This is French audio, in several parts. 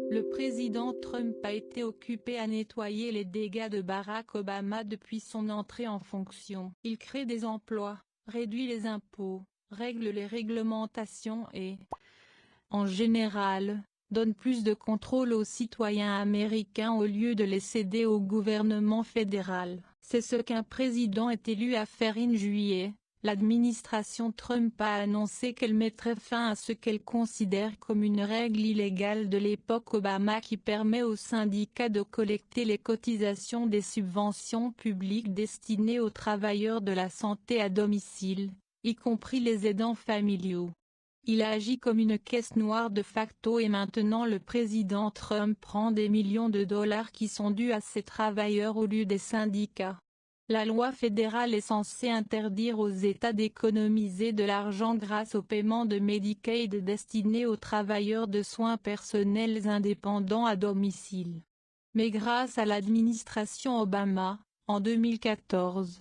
Le président Trump a été occupé à nettoyer les dégâts de Barack Obama depuis son entrée en fonction. Il crée des emplois, réduit les impôts, règle les réglementations et, en général, donne plus de contrôle aux citoyens américains au lieu de les céder au gouvernement fédéral. C'est ce qu'un président est élu à faire en juillet. L'administration Trump a annoncé qu'elle mettrait fin à ce qu'elle considère comme une règle illégale de l'époque Obama qui permet aux syndicats de collecter les cotisations des subventions publiques destinées aux travailleurs de la santé à domicile, y compris les aidants familiaux. Il agit comme une caisse noire de facto et maintenant le président Trump prend des millions de dollars qui sont dus à ces travailleurs au lieu des syndicats. La loi fédérale est censée interdire aux États d'économiser de l'argent grâce au paiement de Medicaid destiné aux travailleurs de soins personnels indépendants à domicile. Mais grâce à l'administration Obama, en 2014,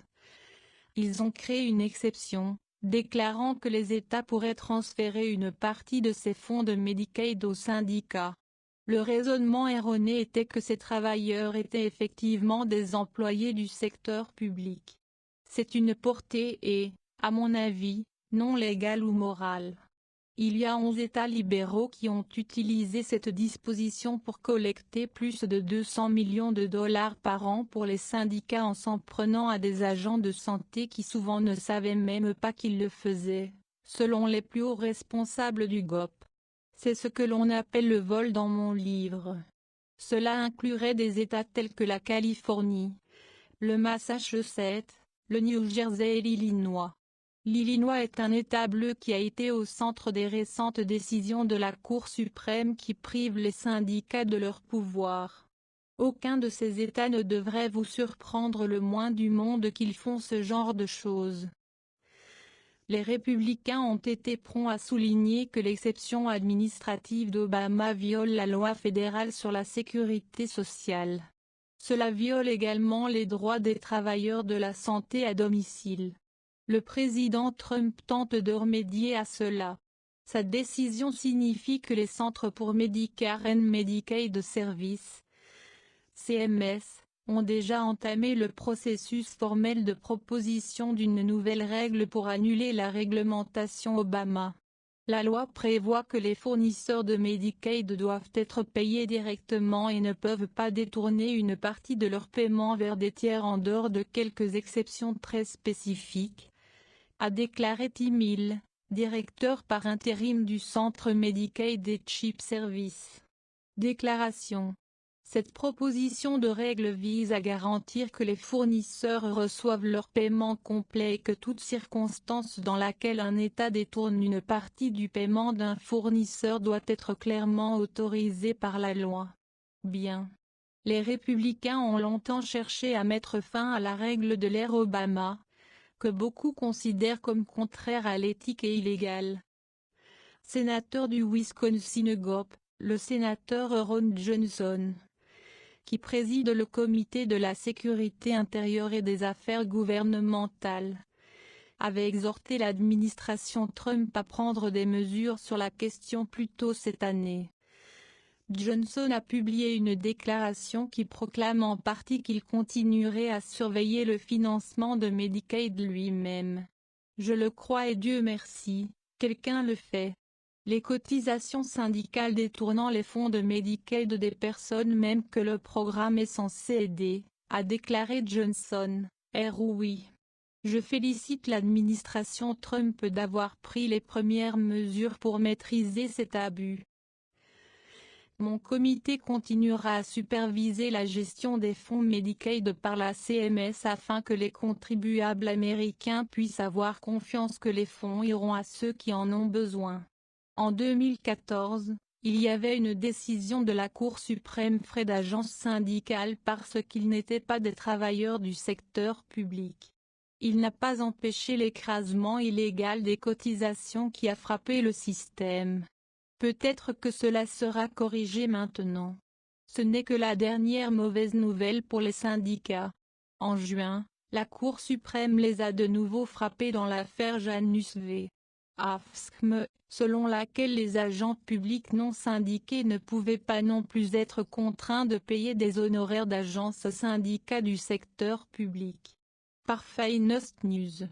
ils ont créé une exception, déclarant que les États pourraient transférer une partie de ces fonds de Medicaid aux syndicats. Le raisonnement erroné était que ces travailleurs étaient effectivement des employés du secteur public. C'est une portée et, à mon avis, non légale ou morale. Il y a 11 États libéraux qui ont utilisé cette disposition pour collecter plus de 200 millions de dollars par an pour les syndicats en s'en prenant à des agents de santé qui souvent ne savaient même pas qu'ils le faisaient, selon les plus hauts responsables du GOP. C'est ce que l'on appelle le vol dans mon livre. Cela inclurait des États tels que la Californie, le Massachusetts, le New Jersey et l'Illinois. L'Illinois est un État bleu qui a été au centre des récentes décisions de la Cour suprême qui privent les syndicats de leur pouvoir. Aucun de ces États ne devrait vous surprendre le moins du monde qu'ils font ce genre de choses. Les républicains ont été prompts à souligner que l'exception administrative d'Obama viole la loi fédérale sur la sécurité sociale. Cela viole également les droits des travailleurs de la santé à domicile. Le président Trump tente de remédier à cela. Sa décision signifie que les Centres pour Medicare and Medicaid Services, CMS, ont déjà entamé le processus formel de proposition d'une nouvelle règle pour annuler la réglementation Obama. La loi prévoit que les fournisseurs de Medicaid doivent être payés directement et ne peuvent pas détourner une partie de leur paiement vers des tiers en dehors de quelques exceptions très spécifiques, a déclaré Tim Hill, directeur par intérim du Centre Medicaid et CHIP Service. Déclaration. Cette proposition de règle vise à garantir que les fournisseurs reçoivent leur paiement complet et que toute circonstance dans laquelle un État détourne une partie du paiement d'un fournisseur doit être clairement autorisée par la loi. Bien. Les républicains ont longtemps cherché à mettre fin à la règle de l'ère Obama, que beaucoup considèrent comme contraire à l'éthique et illégale. Sénateur du Wisconsin GOP, le sénateur Ron Johnson, qui préside le comité de la sécurité intérieure et des affaires gouvernementales, avait exhorté l'administration Trump à prendre des mesures sur la question plus tôt cette année. Johnson a publié une déclaration qui proclame en partie qu'il continuerait à surveiller le financement de Medicaid lui-même. Je le crois et Dieu merci, quelqu'un le fait. Les cotisations syndicales détournant les fonds de Medicaid des personnes même que le programme est censé aider, a déclaré Johnson, oui. Je félicite l'administration Trump d'avoir pris les premières mesures pour maîtriser cet abus. Mon comité continuera à superviser la gestion des fonds Medicaid par la CMS afin que les contribuables américains puissent avoir confiance que les fonds iront à ceux qui en ont besoin. En 2014, il y avait une décision de la Cour suprême frais d'agences syndicales parce qu'ils n'étaient pas des travailleurs du secteur public. Il n'a pas empêché l'écrasement illégal des cotisations qui a frappé le système. Peut-être que cela sera corrigé maintenant. Ce n'est que la dernière mauvaise nouvelle pour les syndicats. En juin, la Cour suprême les a de nouveau frappés dans l'affaire Janus V. AFSCME, selon laquelle les agents publics non syndiqués ne pouvaient pas non plus être contraints de payer des honoraires d'agence syndicats du secteur public. Par Finest News.